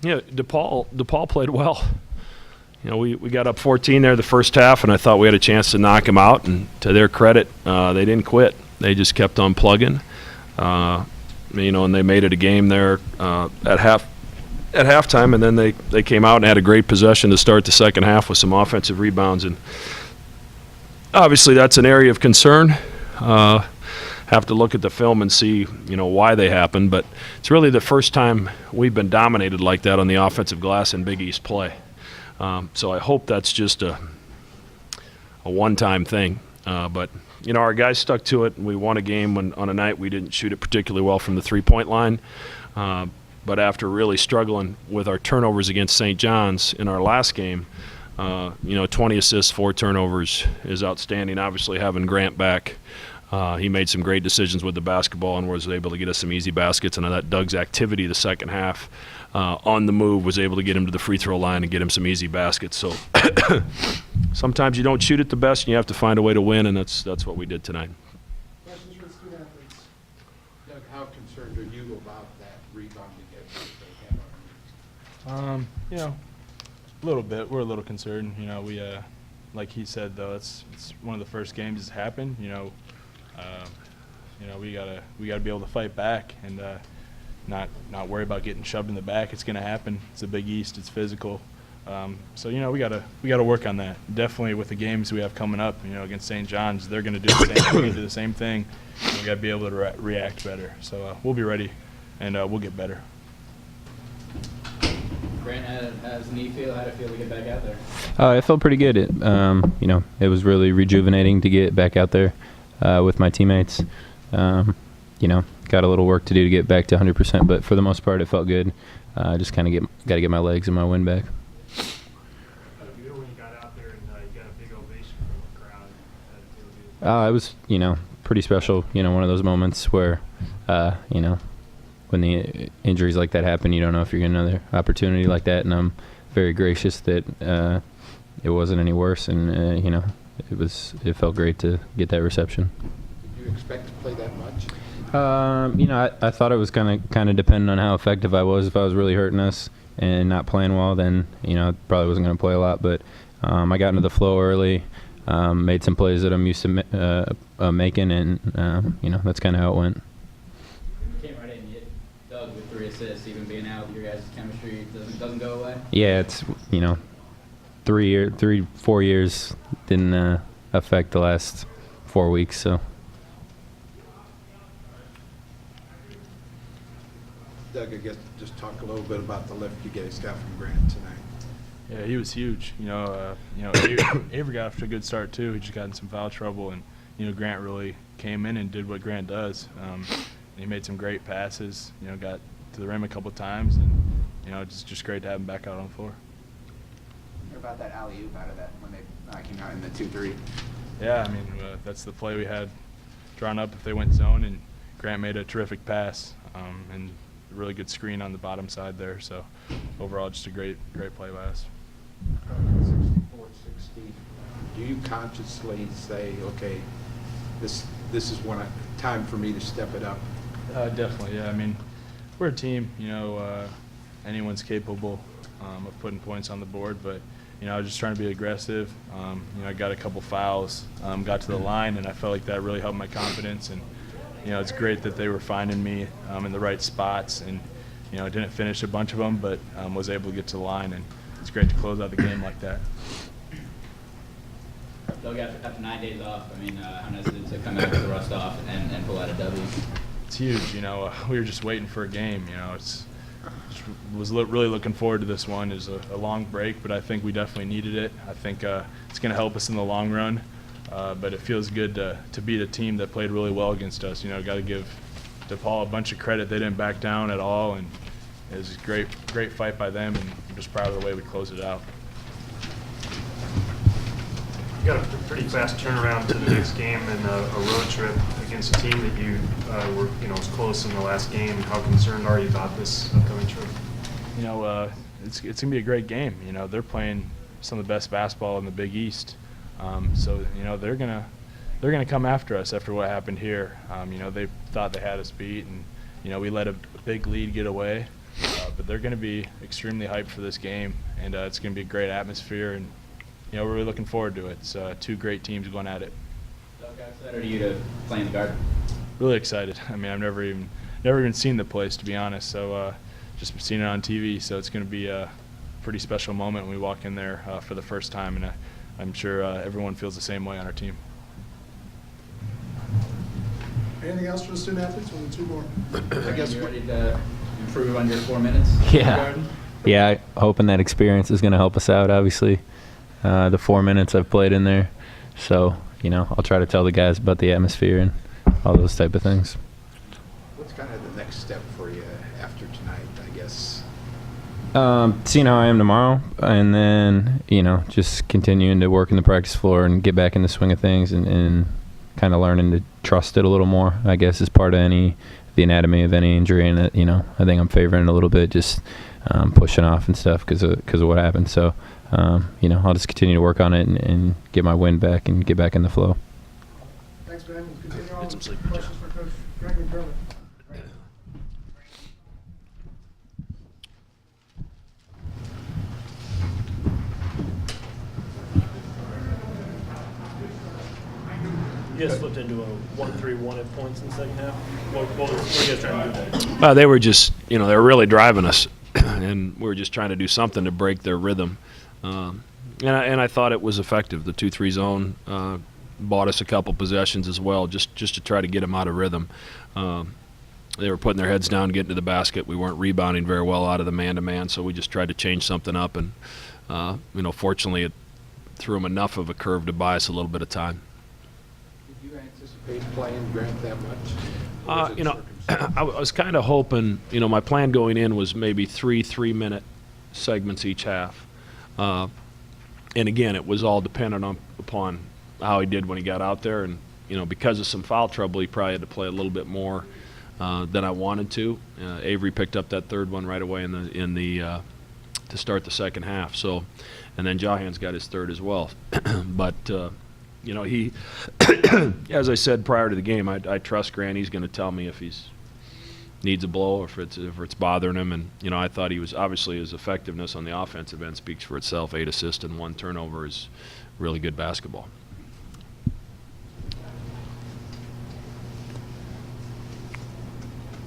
Yeah, DePaul played well. You know, we got up 14 there the first half, and I thought we had a chance to knock them out. And to their credit, they didn't quit. They just kept on plugging. You know, and they made it a game there at halftime, and then they came out and had a great possession to start the second half with some offensive rebounds. And obviously, that's an area of concern. Have to look at the film and see, you know, why they happened. But it's really the first time we've been dominated like that on the offensive glass in Big East play. So I hope that's just a one-time thing. But, you know, our guys stuck to it, and we won a game on a night we didn't shoot it particularly well from the three-point line. But after really struggling with our turnovers against St. John's in our last game, you know, 20 assists, 4 turnovers is outstanding. Obviously, having Grant back, he made some great decisions with the basketball and was able to get us some easy baskets. And that Doug's activity the second half on the move was able to get him to the free throw line and get him some easy baskets. So sometimes you don't shoot it the best, and you have to find a way to win, and that's what we did tonight. Questions for the student athletes? Doug, how concerned are you about that rebounding effort they have on you? You know, a little bit. We're a little concerned. You know, we, like he said, though, it's one of the first games that's happened. You know, we gotta be able to fight back and not worry about getting shoved in the back. It's gonna happen. It's a Big East. It's physical. So you know, we gotta work on that. Definitely with the games we have coming up. You know, against St. John's, they're gonna do the same. We're gonna do the same thing. We gotta be able to react better. So we'll be ready, and we'll get better. Grant, how's the knee feel? How did it feel to get back out there? It felt pretty good. You know, it was really rejuvenating to get back out there with my teammates. You know, got a little work to do to get back to 100%, but for the most part, it felt good. Just kind of got to get my legs and my wind back. How did you feel when you got out there and you got a big ovation from the crowd? How did it feel? It was, you know, pretty special. You know, one of those moments where, you know, when the injuries like that happen, you don't know if you're getting another opportunity like that. And I'm very gracious that it wasn't any worse. And you know, it felt great to get that reception. Did you expect to play that much? You know, I thought it was kind of depending on how effective I was. If I was really hurting us and not playing well, then you know, I probably wasn't going to play a lot. But I got into the flow early, made some plays that I'm used to making, and you know, that's kind of how it went. Came right in. You hit Doug with 3 assists. Even being out, your guys' chemistry doesn't go away. Yeah, it's, you know, 4 years didn't affect the last 4 weeks, so. Doug, I guess just talk a little bit about the lift you guys got from Grant tonight. Yeah, he was huge. You know, Avery got off to a good start too. He just got in some foul trouble, and you know, Grant really came in and did what Grant does. He made some great passes. You know, got to the rim a couple times, and you know, it's just great to have him back out on the floor. What about that alley-oop out of that when they came out in the 2-3? Yeah, I mean, that's the play we had drawn up if they went zone, and Grant made a terrific pass and a really good screen on the bottom side there. So overall, just a great play by us. 64-60. Do you consciously say, okay, this is time for me to step it up? Definitely, yeah. I mean, we're a team. You know, anyone's capable of putting points on the board, but you know, I was just trying to be aggressive. You know, I got a couple fouls, got to the line, and I felt like that really helped my confidence. And you know, it's great that they were finding me in the right spots, and you know, I didn't finish a bunch of them, but was able to get to the line, and it's great to close out the game like that. Doug, after 9 days off, I mean, how nice is it to come out with the rust off and pull out a W? It's huge. You know, we were just waiting for a game. You know, really looking forward to this one. It's a long break, but I think we definitely needed it. I think it's going to help us in the long run. But it feels good to beat a team that played really well against us. You know, got to give DePaul a bunch of credit. They didn't back down at all, and it was a great fight by them, and I'm just proud of the way we closed it out. You got a pretty fast turnaround to the next game and a road trip against a team that you were, you know, was close in the last game. How concerned are you about this upcoming trip? You know, it's gonna be a great game. You know, they're playing some of the best basketball in the Big East. So you know, they're gonna they're going to come after us after what happened here. You know, they thought they had us beat, and you know, we let a big lead get away. But they're going to be extremely hyped for this game, and it's going to be a great atmosphere, and you know, we're really looking forward to it. It's two great teams going at it. Doug, how excited are you to play in the Garden? Really excited. I mean, I've never even seen the place, to be honest. So just seen it on TV. So it's going to be a pretty special moment when we walk in there for the first time, and I'm sure everyone feels the same way on our team. Anything else for the student athletes? Only two more. I guess you ready to improve on your 4 minutes? in the Yeah. Garden? Yeah, hoping that experience is going to help us out, obviously. The 4 minutes I've played in there. So, you know, I'll try to tell the guys about the atmosphere and all those type of things. what's kind of the next step for you after tonight, I guess? Seeing how I am tomorrow, and then, you know, just continuing to work in the practice floor and get back in the swing of things, and kind of learning to trust it a little more, I guess, is part of the anatomy of any injury. And, you know, I think I'm favoring it a little bit, just pushing off and stuff because of what happened. So, you know, I'll just continue to work on it and get my wind back and get back in the flow. Thanks, man. We'll continue on Get some with sleep. questions for Coach Greg McDermott. You guys flipped into a 1-3-1 at points in the second half. What were you guys trying to do there? They were just, you know, they were really driving us, and we were just trying to do something to break their rhythm. And I thought it was effective. The 2-3 zone bought us a couple possessions as well, just to try to get them out of rhythm. They were putting their heads down, getting to the basket. We weren't rebounding very well out of the man-to-man, so we just tried to change something up. And, you know, fortunately, it threw them enough of a curve to buy us a little bit of time. Did you anticipate playing Grant that much? Or was it You know, circumstance? I was kind of hoping, you know, my plan going in was maybe 3 3-minute segments each half. And again, it was all dependent upon how he did when he got out there. And, you know, because of some foul trouble, he probably had to play a little bit more than I wanted to. Avery picked up that third one right away to start the second half. So, and then Jahan's got his third as well. But, you know, he, as I said prior to the game, I trust Grant. He's going to tell me if he's needs a blow or if it's bothering him. And, you know, I thought he was, obviously his effectiveness on the offensive end speaks for itself. 8 assists and 1 turnover is really good basketball.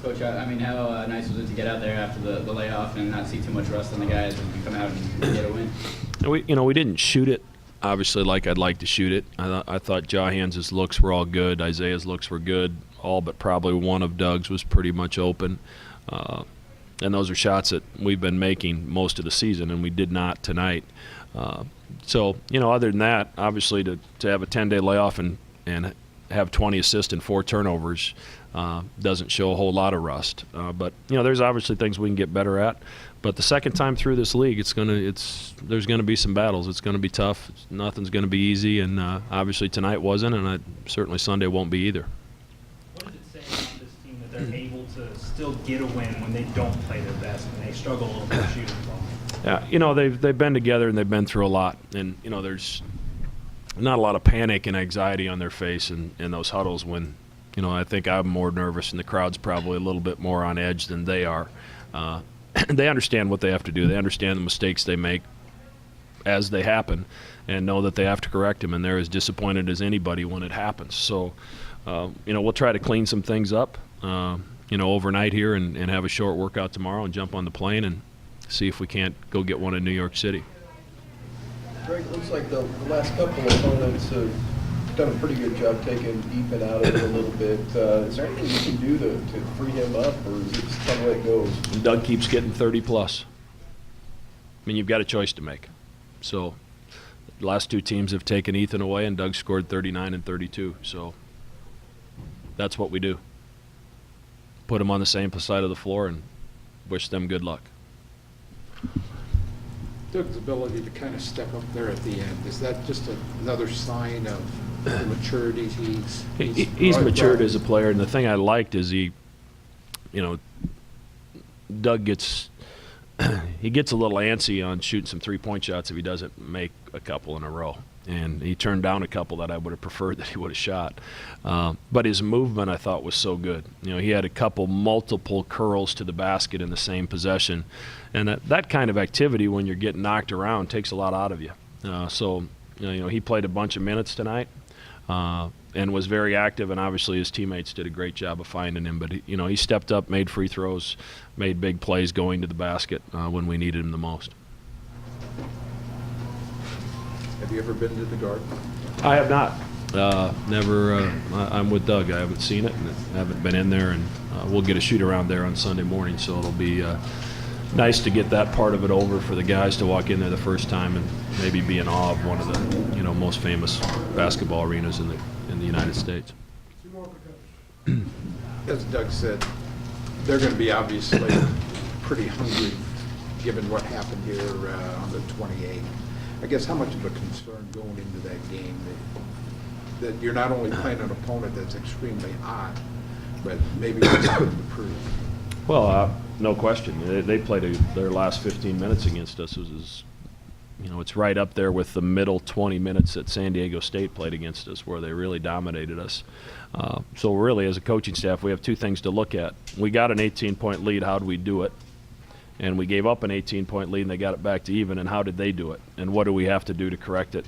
Coach, I mean, how nice was it to get out there after the layoff and not see too much rust on the guys and come out and get a win? And we didn't shoot it, obviously, like I'd like to shoot it. I thought Jahan's looks were all good. Isaiah's looks were good. All but probably one of Doug's was pretty much open. And those are shots that we've been making most of the season, and we did not tonight. So, you know, other than that, obviously to have a 10-day layoff and have 20 assists and 4 turnovers doesn't show a whole lot of rust. But, you know, there's obviously things we can get better at. But the second time through this league, there's going to be some battles. It's going to be tough. Nothing's going to be easy, and obviously tonight wasn't, and certainly Sunday won't be either. What does it say about this team that they're able to still get a win when they don't play their best and they struggle a little bit shooting the ball? Yeah, you know, they've been together and they've been through a lot, and you know, there's not a lot of panic and anxiety on their face in those huddles when, you know, I think I'm more nervous and the crowd's probably a little bit more on edge than they are. They understand what they have to do. They understand the mistakes they make as they happen and know that they have to correct them, and they're as disappointed as anybody when it happens. So, you know, we'll try to clean some things up, you know, overnight here and have a short workout tomorrow and jump on the plane and see if we can't go get one in New York City. Greg, looks like the last couple of opponents have done a pretty good job taking Ethan out of it a little bit. Is there anything you can do to free him up, or is it just kind of the way it goes? And Doug keeps getting 30-plus. I mean, you've got a choice to make. So the last 2 teams have taken Ethan away, and Doug scored 39 and 32. So that's what we do. Put them on the same side of the floor and wish them good luck. Doug's ability to kind of step up there at the end, is that just another sign of the maturity He's matured as a player, and the thing I liked is he, you know, Doug gets a little antsy on shooting some 3-point shots if he doesn't make a couple in a row. And he turned down a couple that I would have preferred that he would have shot. But his movement, I thought, was so good. He had a couple multiple curls to the basket in the same possession. And that kind of activity, when you're getting knocked around, takes a lot out of you. So he played a bunch of minutes tonight and was very active. And obviously his teammates did a great job of finding him. But he stepped up, made free throws, made big plays going to the basket when we needed him the most. Have you ever been to the Garden? I have not. Never. I'm with Doug. I haven't seen it and haven't been in there. And we'll get a shoot around there on Sunday morning. So it'll be nice to get that part of it over for the guys to walk in there the first time and maybe be in awe of one of the most famous basketball arenas in the United States. Two more for Coach. As Doug said, they're going to be obviously pretty hungry given what happened here on the 28th. I guess how much of a concern going into that game that you're not only playing an opponent that's extremely hot, but maybe with something to prove? Well, no question. They played their last 15 minutes against us. It's right up there with the middle 20 minutes that San Diego State played against us, where they really dominated us. So really, as a coaching staff, we have two things to look at. We got an 18-point lead. How did we do it? And we gave up an 18-point lead, and they got it back to even. And how did they do it? And what do we have to do to correct it?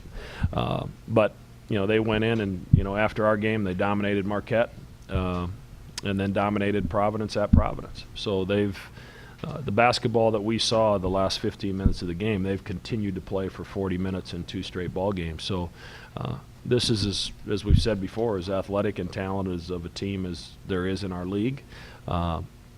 But they went in, and after our game, they dominated Marquette, and then dominated Providence at Providence. So they've the basketball that we saw the last 15 minutes of the game, they've continued to play for 40 minutes in 2 straight ball games. So this is, as we've said before, as athletic and talented of a team as there is in our league.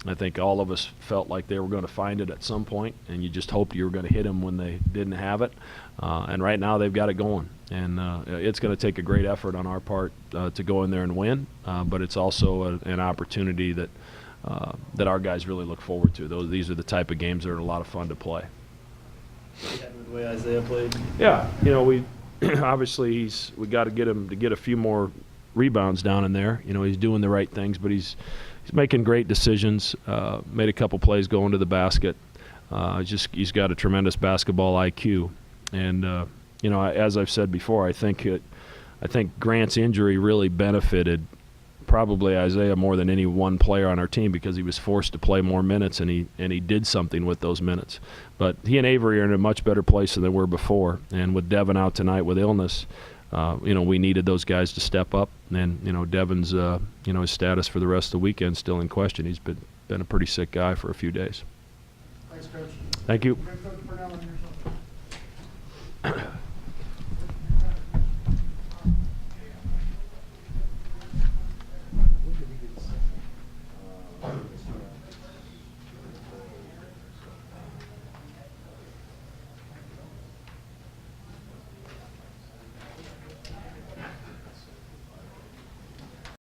I think all of us felt like they were going to find it at some point, and you just hoped you were going to hit them when they didn't have it. And right now they've got it going. And it's going to take a great effort on our part to go in there and win, but it's also an opportunity that our guys really look forward to. These are the type of games that are a lot of fun to play. The way Isaiah played. Yeah, we obviously we got to get him to get a few more rebounds down in there. He's doing the right things, but he's making great decisions. Made a couple plays going to the basket. He's got a tremendous basketball IQ, and as I've said before, I think Grant's injury really benefited probably Isaiah more than any one player on our team, because he was forced to play more minutes, and he did something with those minutes. But he and Avery are in a much better place than they were before, and with Devin out tonight with illness, we needed those guys to step up. And Devin's his status for the rest of the weekend still in question. He's been a pretty sick guy for a few days. Thanks, Coach. Thank you. Good coach for now on yourself.